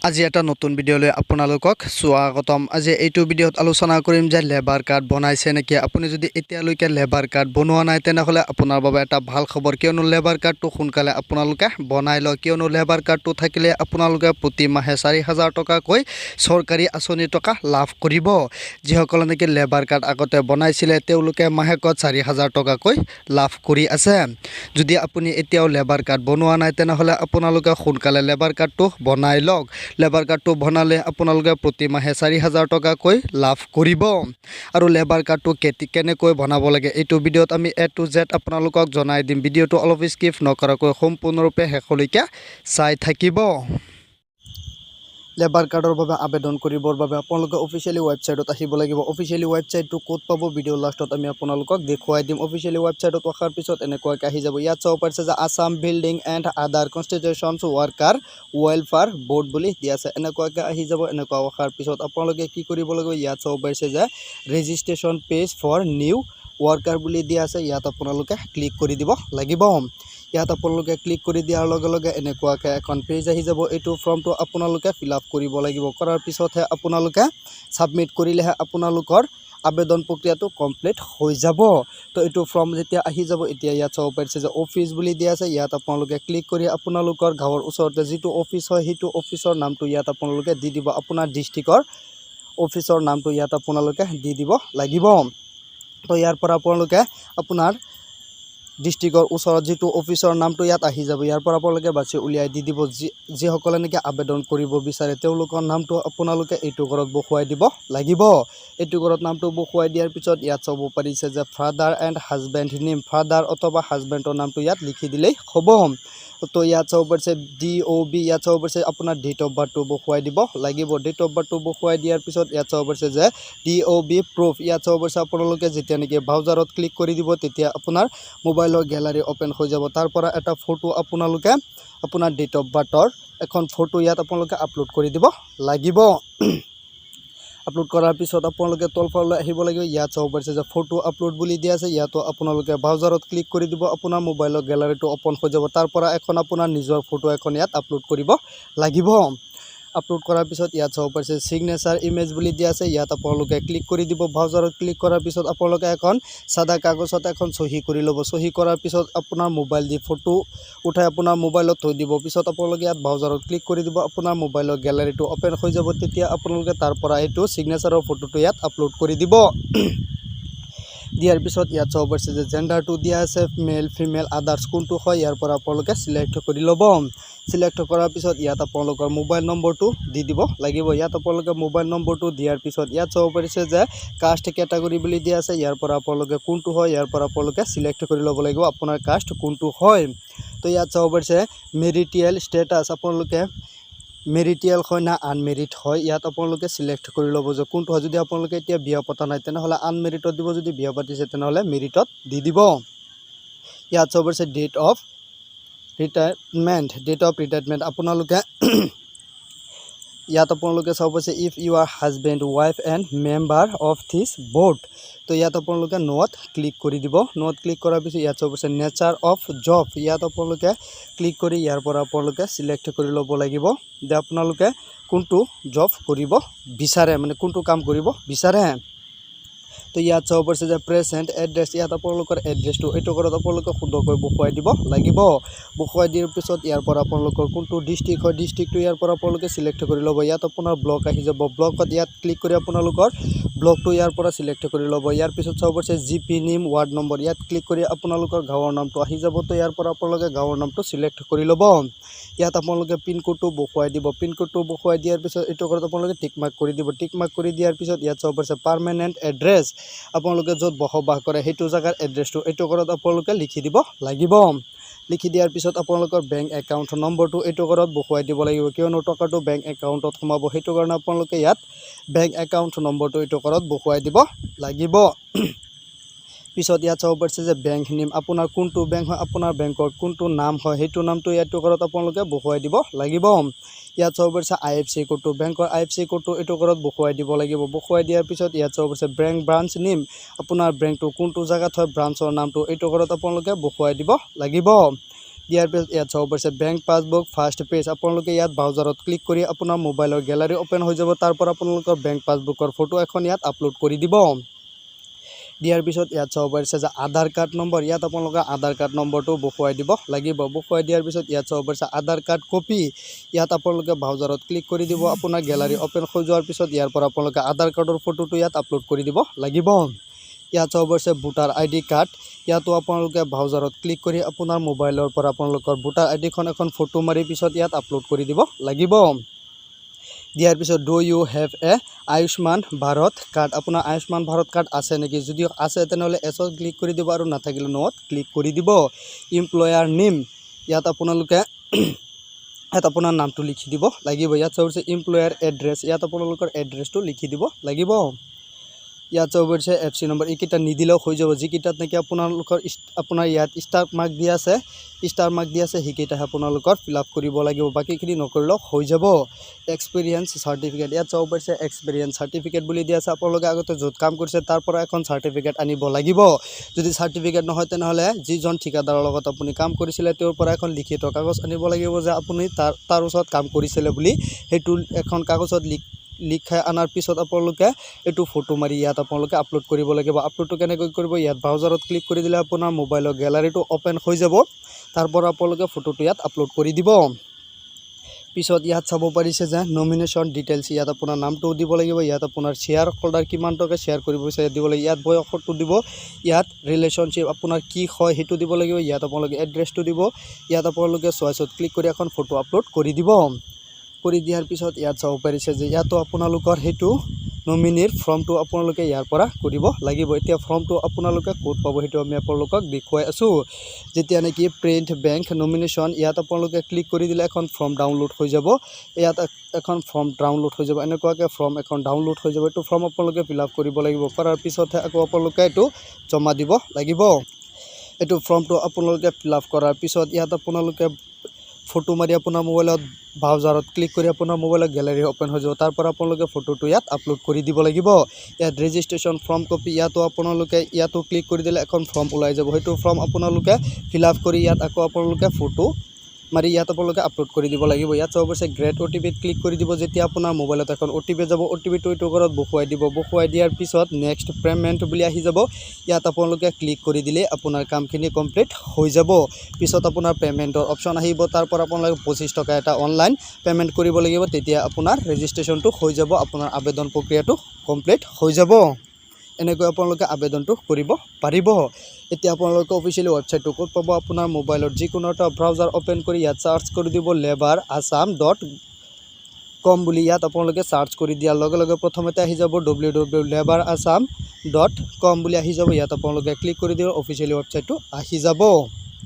আজি এটা নতুন ভিডিও লৈ আপোনালোকক স্বাগতম। আজি এইটো ভিডিওত আলোচনা কৰিম যে লেবাৰ কাৰ্ড বনাইছে নেকি। আপুনি যদি এতিয়ালৈকে লেবাৰ কাৰ্ড বনোৱা নাই তেনেহ'লে আপোনাৰ বাবে এটা ভাল খবৰ, কিয়নো লেবাৰ কাৰ্ডটো সোনকালে আপোনালোকে বনাই লয়। কিয়নো লেবাৰ কাৰ্ডটো থাকিলে আপোনালোকে প্ৰতি মাহে 4,000 টকাকৈ চৰকাৰী আঁচনিৰ টকা লাভ কৰিব। যিসকলে নেকি লেবাৰ কাৰ্ড আগতে বনাইছিলে তেওঁলোকে মাহেকত 4,000 টকাকৈ লাভ কৰি আছে। যদি আপুনি এতিয়াও লেবাৰ কাৰ্ড বনোৱা নাই তেনেহ'লে আপোনালোকে সোনকালে লেবাৰ কাৰ্ডটো বনাই লওক। লেবাৰ কাৰ্ডটো বনালে আপোনালোকে প্ৰতি মাহে 4,000 টকাকৈ লাভ কৰিব। আৰু লেবাৰ কাৰ্ডটো কেনেকৈ বনাব লাগে এইটো ভিডিঅ'ত আমি A to Z আপোনালোকক জনাই দিম। ভিডিঅ'টো অলপ স্কিপ নকৰাকৈ সম্পূৰ্ণৰূপে শেষলৈকে চাই থাকিব। লেবাৰ কাৰ্ডৰ বাবে আবেদন কৰিবৰ বাবে আপোনালোকে অফিচিয়েলি ৱেবছাইটত আহিব লাগিব। অফিচিয়েলি ৱেবছাইটটো ক'ত পাব ভিডিঅ' লাষ্টত আমি আপোনালোকক দেখুৱাই দিম। অফিচিয়েলি ৱেবছাইটত অহাৰ পিছত এনেকুৱাকৈ আহি যাব। ইয়াত চাব পাৰিছে যে Assam building and other কনষ্টিটিউশ্যনছ worker welfare board বুলি দিয়া আছে। এনেকুৱাকৈ আহি যাব। এনেকুৱা অহাৰ পিছত আপোনালোকে কি কৰিব লাগিব, ইয়াত চাব পাৰিছে যে registration page for new worker বুলি দিয়া আছে। ইয়াত আপোনালোকে ক্লিক কৰি দিব লাগিব। ইয়াত আপোনালোকে ক্লিক কৰি দিয়াৰ লগে লগে এনেকুৱাকৈ এখন পেজ আহি যাব। এইটো ফৰ্মটো আপোনালোকে ফিল আপ কৰিব লাগিব। কৰাৰ পিছতহে আপোনালোকে ছাবমিট কৰিলেহে আপোনালোকৰ আবেদন প্ৰক্ৰিয়াটো কমপ্লিট হৈ যাব। তো এইটো ফৰ্ম যেতিয়া আহি যাব, এতিয়া ইয়াত চাব পাৰিছে যে অফিচ বুলি দিয়া আছে। ইয়াত আপোনালোকে ক্লিক কৰি আপোনালোকৰ গাঁৱৰ ওচৰতে যিটো অফিচ হয় সেইটো অফিচৰ নামটো ইয়াত আপোনালোকে দি দিব। আপোনাৰ ডিষ্ট্ৰিক্টৰ অফিচৰ নামটো ইয়াত আপোনালোকে দি দিব লাগিব। তো ইয়াৰ পৰা আপোনালোকে আপোনাৰ ডিষ্ট্ৰিক্টৰ ওচৰত যিটো অফিচৰ নামটো ইয়াত আহি যাব। ইয়াৰ পৰা আপোনালোকে বাছি উলিয়াই দি দিব। যিসকলে নেকি আবেদন কৰিব বিচাৰে তেওঁলোকৰ নামটো আপোনালোকে এইটো ঘৰত বহুৱাই দিব লাগিব। এইটো ঘৰত নামটো বহুৱাই দিয়াৰ পিছত ইয়াত চাব পাৰিছে যে father and husband name, father অথবা হাজবেণ্ডৰ নামটো ইয়াত লিখি দিলেই হ'ব। তো ইয়াত চাব পাৰিছে DOB, ইয়াত চাব পাৰিছে আপোনাৰ ডেট অফ বাৰ্থটো বহুৱাই দিব লাগিব। ডেট অফ বাৰ্থটো বহুৱাই দিয়াৰ পিছত ইয়াত চাব পাৰিছে যে DOB প্ৰুফ, ইয়াত চাব পাৰিছে আপোনালোকে যেতিয়া নেকি ব্ৰাউজাৰত ক্লিক কৰি দিব তেতিয়া আপোনাৰ মোবাইলৰ গেলাৰী অ'পেন হৈ যাব। তাৰ পৰা এটা ফটো আপোনালোকে আপোনাৰ ডেট অফ বাৰ্থৰ এখন ফটো ইয়াত আপোনালোকে আপলোড কৰি দিব লাগিব। আপলোড কৰাৰ পিছত আপোনালোকে তলফাললৈ আহিব লাগিব। ইয়াত চাব পাৰিছে যে ফটো আপলোড বুলি দিয়া আছে। ইয়াতো আপোনালোকে ব্ৰাউজাৰত ক্লিক কৰি দিব। আপোনাৰ মোবাইলৰ গেলাৰীটো অ'পন হৈ যাব। তাৰ পৰা এখন আপোনাৰ নিজৰ ফটো এখন ইয়াত আপলোড কৰিব লাগিব। আপলোড কৰাৰ পিছত ইয়াত চাব পাৰিছে ছিগনেচাৰ ইমেজ বুলি দিয়া আছে। ইয়াত আপোনালোকে ক্লিক কৰি দিব। ব্ৰাউজাৰত ক্লিক কৰাৰ পিছত আপোনালোকে এখন সাদা কাগজত এখন চহী কৰি ল'ব। চহী কৰাৰ পিছত আপোনাৰ মোবাইল দি ফটো উঠাই আপোনাৰ মোবাইলত থৈ দিব। পিছত আপোনালোকে ইয়াত ব্ৰাউজাৰত ক্লিক কৰি দিব। আপোনাৰ মোবাইলৰ গেলাৰীটো অ'পেন হৈ যাব। তেতিয়া আপোনালোকে তাৰ পৰা এইটো ছিগনেচাৰৰ ফটোটো ইয়াত আপলোড কৰি দিব। দিয়াৰ পিছত ইয়াত চাব পাৰিছে যে জেণ্ডাৰটো দিয়া আছে মেল ফিমেল আদাৰ্ছ কোনটো হয় ইয়াৰ পৰা আপোনালোকে চিলেক্ট কৰি ল'ব। চিলেক্ট কৰাৰ পিছত ইয়াত আপোনালোকৰ মোবাইল নম্বৰটো দি দিব লাগিব। ইয়াত আপোনালোকে মোবাইল নম্বৰটো দিয়াৰ পিছত ইয়াত চাব পাৰিছে যে কাষ্ট কেটাগৰী বুলি দিয়া আছে। ইয়াৰ পৰা আপোনালোকে কোনটো হয় ইয়াৰ পৰা আপোনালোকে চিলেক্ট কৰি ল'ব লাগিব আপোনাৰ কাষ্ট কোনটো হয়। তো ইয়াত চাব পাৰিছে মেৰিটিয়েল ষ্টেটাছ, আপোনালোকে মেৰিটিয়েল হয় না আনমেৰিড হয় ইয়াত আপোনালোকে চিলেক্ট কৰি ল'ব যে কোনটো হয়। যদি আপোনালোকে এতিয়া বিয়া পতা নাই তেনেহ'লে আনমেৰিডত দিব, যদি বিয়া পাতিছে তেনেহ'লে মেৰিটত দি দিব। ইয়াত চাব পাৰিছে ডেট অফ ৰিটায়াৰমেণ্ট, আপোনালোকে ইয়াত আপোনালোকে চাব পাৰিছে if you are husband wife and member of this board. তো ইয়াত আপোনালোকে নোত ক্লিক কৰি দিব। নোত ক্লিক কৰাৰ পিছত ইয়াত চাব পাৰিছে নেচাৰ অফ জব, ইয়াত আপোনালোকে ক্লিক কৰি ইয়াৰ পৰা আপোনালোকে চিলেক্ট কৰি ল'ব লাগিব যে আপোনালোকে কোনটো জব কৰিব বিচাৰে, মানে কোনটো কাম কৰিব বিচাৰে। তো ইয়াত চাব পাৰিছে যে প্ৰেজেণ্ট এড্ৰেছ, ইয়াত আপোনালোকৰ এড্ৰেছটো এইটো ঘৰত আপোনালোকে শুদ্ধকৈ বহুৱাই দিব লাগিব। বহুৱাই দিয়াৰ পিছত ইয়াৰ পৰা আপোনালোকৰ কোনটো ডিষ্ট্ৰিক্ট হয় ডিষ্ট্ৰিক্টটো ইয়াৰ পৰা আপোনালোকে চিলেক্ট কৰি ল'ব। ইয়াত আপোনাৰ ব্লক আহি যাব। ব্লকত ইয়াত ক্লিক কৰি আপোনালোকৰ ব্লকটো ইয়াৰ পৰা চিলেক্ট কৰি ল'ব। ইয়াৰ পিছত চাব পাৰিছে GP নেম ৱাৰ্ড নম্বৰ, ইয়াত ক্লিক কৰি আপোনালোকৰ গাঁৱৰ নামটো আহি যাব। তো ইয়াৰ পৰা আপোনালোকে গাঁৱৰ নামটো চিলেক্ট কৰি ল'ব। ইয়াত আপোনালোকে পিনক'ডটো বহুৱাই দিব। পিনক'ডটো বহুৱাই দিয়াৰ পিছত এইটো ঘৰত আপোনালোকে টিক মাৰ্ক কৰি দিব। টিক মাৰ্ক কৰি দিয়াৰ পিছত ইয়াত চাব পাৰিছে পাৰ্মানেণ্ট এড্ৰেছ, আপোনালোকে য'ত বসবাস কৰে সেইটো জেগাৰ এড্ৰেছটো এইটো ঘৰত আপোনালোকে লিখি দিব লাগিব। লিখি দিয়াৰ পিছত আপোনালোকৰ বেংক একাউণ্ট নম্বৰটো এইটো ঘৰত বহুৱাই দিব লাগিব, কিয়নো টকাটো বেংক একাউণ্টত সোমাব। সেইটো কাৰণে আপোনালোকে ইয়াত বেংক একাউণ্ট নম্বৰটো এইটো ঘৰত বহুৱাই দিব লাগিব। পিছত ইয়াত চাব পাৰিছে যে বেংক নেম, আপোনাৰ কোনটো বেংক হয় আপোনাৰ বেংকৰ কোনটো নাম হয় সেইটো নামটো ইয়াতো ঘৰত আপোনালোকে বহুৱাই দিব লাগিব। ইয়াত চাব পাৰিছে IFC কোডটো, বেংকৰ IFC কোডটো এইটো ঘৰত বহুৱাই দিব লাগিব। বহুৱাই দিয়াৰ পিছত ইয়াত চাব পাৰিছে বেংক ব্ৰাঞ্চ নেম, আপোনাৰ বেংকটো কোনটো জেগাত হয় ব্ৰাঞ্চৰ নামটো এইটো ঘৰত আপোনালোকে বহুৱাই দিব লাগিব। দিয়াৰ পিছত ইয়াত চাব পাৰিছে বেংক পাছবুক ফাৰ্ষ্ট পেজ আপোনালোকে ইয়াত ব্ৰাউজাৰত ক্লিক কৰি আপোনাৰ মোবাইলৰ গেলাৰী ওপেন হৈ যাব তাৰ পৰা আপোনালোকৰ বেংক পাছবুকৰ ফটো এখন ইয়াত আপলোড কৰি দিব দিয়াৰ পিছত ইয়াত চাব পাৰিছে যে আধাৰ কাৰ্ড নম্বৰ ইয়াত আপোনালোকে আধাৰ কাৰ্ড নম্বৰটো বহুৱাই দিব লাগিব বহুৱাই দিয়াৰ পিছত ইয়াত চাব পাৰিছে আধাৰ কাৰ্ড কপি ইয়াত আপোনালোকে ব্ৰাউজাৰত ক্লিক কৰি দিব আপোনাৰ গেলাৰী ওপেন হৈ যোৱাৰ পিছত ইয়াৰ পৰা আপোনালোকে আধাৰ কাৰ্ডৰ ফটোটো ইয়াত আপলোড কৰি দিব লাগিব ইয়াত চাব পাৰিছে ভোটাৰ আইডি কাৰ্ড ইয়াতো আপোনালোকে ব্ৰাউজাৰত ক্লিক কৰি আপোনাৰ মোবাইলৰ পৰা আপোনালোকৰ ভোটাৰ আইডিখন এখন ফটো মাৰি পিছত ইয়াত আপলোড কৰি দিব লাগিব দিয়াৰ পিছত do you have a Ayushman Bharat card আপোনাৰ আয়ুষ্মান ভাৰত কাৰ্ড আছে নেকি যদি আছে তেনেহ'লে এছত ক্লিক কৰি দিব আৰু নাথাকিলে ন'ত ক্লিক কৰি দিব এমপ্লয়াৰ নেম ইয়াত আপোনালোকে ইয়াত আপোনাৰ নামটো লিখি দিব লাগিব ইয়াত চাব পাৰিছে এমপ্লয়াৰ এড্ৰেছ ইয়াত আপোনালোকৰ এড্ৰেছটো লিখি দিব লাগিব ইয়াত চাব পাৰিছে এফচি নম্বৰ এইকেইটা নিদিলেও হৈ যাব যিকেইটাত নেকি আপোনালোকৰ আপোনাৰ ইয়াত ষ্টাৰ মাৰ্ক দিয়া আছে সেইকেইটাহে আপোনালোকৰ ফিল আপ কৰিব লাগিব বাকীখিনি নকৰিলেও হৈ যাব এক্সপিৰিয়েঞ্চ চাৰ্টিফিকেট ইয়াত চাব পাৰিছে এক্সপিৰিয়েঞ্চ চাৰ্টিফিকেট বুলি দিয়া আছে আপোনালোকে আগতে য'ত কাম কৰিছে তাৰ পৰা এখন চাৰ্টিফিকেট আনিব লাগিব যদি চাৰ্টিফিকেট নহয় তেনেহ'লে যিজন ঠিকাদাৰৰ লগত আপুনি কাম কৰিছিলে তেওঁৰ পৰা এখন লিখিত কাগজ আনিব লাগিব যে আপুনি তাৰ ওচৰত কাম কৰিছিলে বুলি সেইটো এখন কাগজত লিখাই আনাৰ পিছত আপোনালোকে এইটো ফটো মাৰি ইয়াত আপোনালোকে আপলোড কৰিব লাগিব আপলোডটো কেনেকৈ কৰিব ইয়াত ব্ৰাউজাৰত ক্লিক কৰি দিলে আপোনাৰ মোবাইলৰ গেলাৰীটো ওপেন হৈ যাব তাৰ পৰা আপোনালোকে ফটোটো ইয়াত আপলোড কৰি দিব পিছত ইয়াত চাব পাৰিছে যে নমিনেশ্যন ডিটেইলছ ইয়াত আপোনাৰ নামটো দিব লাগিব ইয়াত আপোনাৰ শ্বেয়াৰ হোল্ডাৰ কিমান টকা শ্বেয়াৰ কৰিব বিচাৰে দিব লাগিব ইয়াত বয়সটো দিব ইয়াত ৰিলেশ্যনশ্বিপ আপোনাৰ কি হয় সেইটো দিব লাগিব ইয়াত আপোনালোকে এড্ৰেছটো দিব ইয়াত আপোনালোকে চইচত ক্লিক কৰি এখন ফটো আপলোড কৰি দিব কৰি দিয়াৰ পিছত ইয়াত চাব পাৰিছে যে ইয়াতো আপোনালোকৰ সেইটো নমিনিৰ ফৰ্মটো আপোনালোকে ইয়াৰ পৰা কৰিব লাগিব এতিয়া ফৰ্মটো আপোনালোকে ক'ত পাব সেইটো আমি আপোনালোকক দেখুৱাই আছোঁ যেতিয়া নেকি প্ৰিণ্ট বেংক নমিনেশ্যন ইয়াত আপোনালোকে ক্লিক কৰি দিলে এখন ফৰ্ম ডাউনলোড হৈ যাব ইয়াত এখন ফৰ্ম ডাউনলোড হৈ যাব এনেকুৱাকৈ ফৰ্ম এখন ডাউনলোড হৈ যাব এইটো ফৰ্ম আপোনালোকে ফিল আপ কৰিব লাগিব কৰাৰ পিছতহে আকৌ আপোনালোকে এইটো জমা দিব লাগিব এইটো ফৰ্মটো আপোনালোকে ফিল আপ কৰাৰ পিছত ইয়াত আপোনালোকে ফটো মাৰি আপোনাৰ মোবাইলত ব্ৰাউজাৰত ক্লিক কৰি আপোনাৰ মোবাইলৰ গেলাৰী ওপেন হৈ যাব তাৰ পৰা আপোনালোকে ফটোটো ইয়াত আপলোড কৰি দিব লাগিব ইয়াত ৰেজিষ্ট্ৰেশ্যন ফৰ্ম কপি ইয়াতো আপোনালোকে ইয়াতো ক্লিক কৰি দিলে এখন ফৰ্ম ওলাই যাব সেইটো ফৰ্ম আপোনালোকে ফিল আপ কৰি ইয়াত আকৌ আপোনালোকে ফটো মাৰি ইয়াত আপোনালোকে আপলোড কৰি দিব লাগিব ইয়াত চাব পাৰিছে গ্ৰেট অ'টিপিত ক্লিক কৰি দিব যেতিয়া আপোনাৰ মোবাইলত এখন অ'টিপি যাব অ'টিপিটো এইটো ঘৰত বহুৱাই দিয়াৰ পিছত নেক্সট পে'মেণ্ট বুলি আহি যাব ইয়াত আপোনালোকে ক্লিক কৰি দিলে আপোনাৰ কামখিনি কমপ্লিট হৈ যাব পিছত আপোনাৰ পে'মেণ্টৰ অপশ্যন আহিব তাৰ পৰা আপোনালোকে 25 টকা এটা অনলাইন পে'মেণ্ট কৰিব লাগিব তেতিয়া আপোনাৰ ৰেজিষ্ট্ৰেশ্যনটো হৈ যাব আপোনাৰ আবেদন প্ৰক্ৰিয়াটো কমপ্লিট হৈ যাব এনেকৈ আপোনালোকে আবেদনটো কৰিব পাৰিব এতিয়া আপোনালোকে অফিচিয়েলি ৱেবছাইটটো ক'ত পাব আপোনাৰ মোবাইলত যিকোনো এটা ব্ৰাউজাৰ ওপেন কৰি ইয়াত চাৰ্চ কৰি দিব laborassam.com বুলি ইয়াত আপোনালোকে চাৰ্চ কৰি দিয়াৰ লগে লগে প্ৰথমতে আহি যাব www.laborassam.com বুলি আহি যাব ইয়াত আপোনালোকে ক্লিক কৰি দিব অফিচিয়েলি ৱেবছাইটটো আহি যাব